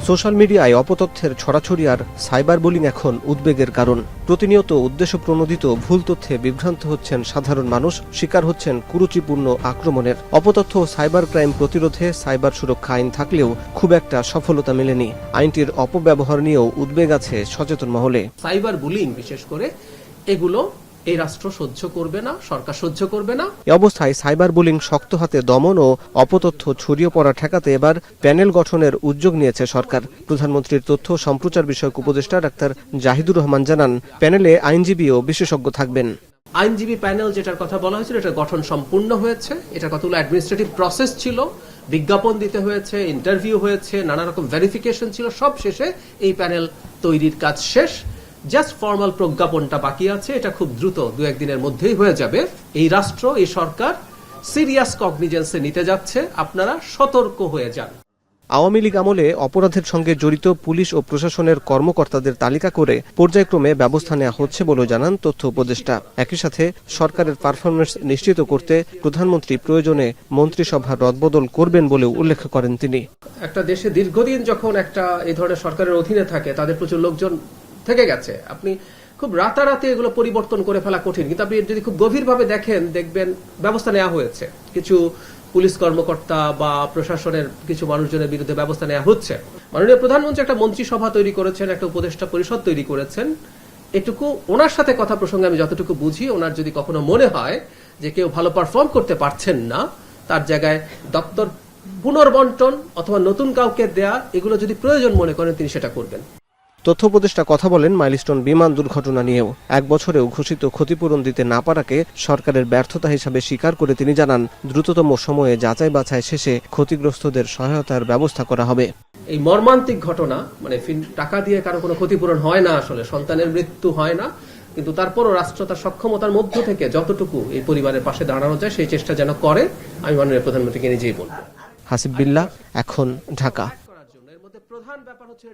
Social মিডিয়ায় অপতথ্যের ছড়াছড়ি আর cyber bullying এখন উদ্বেগের কারণ। প্রতিনিয়ত উদ্দেশ্যপ্রণোদিত ভুল তথ্যে বিভ্রান্ত হচ্ছেন সাধারণ মানুষ, শিকার হচ্ছেন কুরুচিপূর্ণ আক্রমণের। অপতথ্য ও সাইবার ক্রাইম প্রতিরোধে সাইবার সুরক্ষা আইন থাকলেও খুব একটা সফলতা মেলেনি। আইনটির অপব্যবহার নিয়েও উদ্বেগ আছে সচেতন মহলে। সাইবার বুলিং বিশেষ করে এগুলো এই রাষ্ট্র সহ্য করবে না, সরকার সহ্য করবে না। এ অবস্থায় সাইবার বুলিং শক্ত হাতে দমন ও অপতথ্য ছড়িয়ে পড়া ঠেকাতে এবার প্যানেল গঠনের উদ্যোগ নিয়েছে সরকার। প্রধানমন্ত্রীর তথ্য সম্প্রচার বিষয়ক উপদেষ্টা ডাক্তার জাহিদুর রহমান জানান, প্যানেলে আইনজীবী ও বিশেষজ্ঞ থাকবেন। আইনজীবী প্যানেল যেটার কথা বলা হয়েছিল, এটা গঠন সম্পূর্ণ হয়েছে। এটা কতগুলো অ্যাডমিনিস্ট্রেটিভ প্রসেস ছিল, বিজ্ঞাপন দিতে হয়েছে, ইন্টারভিউ হয়েছে, নানা রকম ভেরিফিকেশন ছিল। সব শেষে এই প্যানেল তৈরির কাজ শেষ। জাস্ট ফর্মাল প্রজ্ঞাপনটা বাকি আছে। এটা খুব দ্রুত 2-1 দিনের মধ্যেই হয়ে যাবে। এই রাষ্ট্র, এই সরকার সিরিয়াস কগনিজেন্সে নিতে যাচ্ছে। আপনারা সতর্ক হয়ে যান। আওয়ামী লীগ আমলে অপরাধের সঙ্গে জড়িত পুলিশ ও প্রশাসনের কর্মকর্তাদের তালিকা করে পর্যায়ক্রমে ব্যবস্থা নেওয়া হচ্ছে বলে জানান তথ্য উপদেষ্টা। একই সাথে সরকারের পারফরমেন্স নিশ্চিত করতে প্রধানমন্ত্রী প্রয়োজনে মন্ত্রিসভা রদবদল করবেন বলেও উল্লেখ করেন তিনি। একটা দেশে দীর্ঘদিন যখন একটা এই ধরনের সরকারের অধীনে থাকে, তাদের প্রচুর লোকজন থেকে গেছে। আপনি খুব রাতারাতি এগুলো পরিবর্তন করে ফেলা কঠিন, কিন্তু আপনি যদি খুব গভীরভাবে দেখেন, দেখবেন ব্যবস্থা নেওয়া হয়েছে। কিছু পুলিশ কর্মকর্তা বা প্রশাসনের কিছু মানুষজনের বিরুদ্ধে ব্যবস্থা নেওয়া হচ্ছে। মাননীয় প্রধানমন্ত্রী একটা মন্ত্রিসভা তৈরি করেছেন, একটা উপদেষ্টা পরিষদ তৈরি করেছেন। এটুকু ওনার সাথে কথা প্রসঙ্গে আমি যতটুকু বুঝি, ওনার যদি কখনো মনে হয় যে কেউ ভালো পারফর্ম করতে পারছেন না, তার জায়গায় দপ্তর পুনর্বন্টন অথবা নতুন কাউকে দেয়া, এগুলো যদি প্রয়োজন মনে করেন তিনি সেটা করবেন। তথ্য উপদেষ্টা কথা বলেন মাইলস্টোন বিমান দুর্ঘটনা নিয়েও। 1 বছরেও ঘোষিত ক্ষতিপূরণ দিতে না পারাকে সরকারের ব্যর্থতা হিসাবে স্বীকার করে তিনি জানান, দ্রুততম সময়ে যাচাই বাছাই শেষে ক্ষতিগ্রস্তদের সহায়তার ব্যবস্থা করা হবে। এই মর্মান্তিক ঘটনা, মানে টাকা দিয়ে কারো কোনো ক্ষতিপূরণ হয় না, আসলে সন্তানের মৃত্যু হয় না, কিন্তু তারপরও রাষ্ট্র তার সক্ষমতার মধ্য থেকে যতটুকু এই পরিবারের পাশে দাঁড়ানো যায় সেই চেষ্টা যেন করে, আমি মাননীয় প্রধানমন্ত্রীকে নিজেই বলবো। হাসিব বিল্লাহ, এখন, ঢাকা। এর মধ্যে প্রধান ব্যাপার হচ্ছে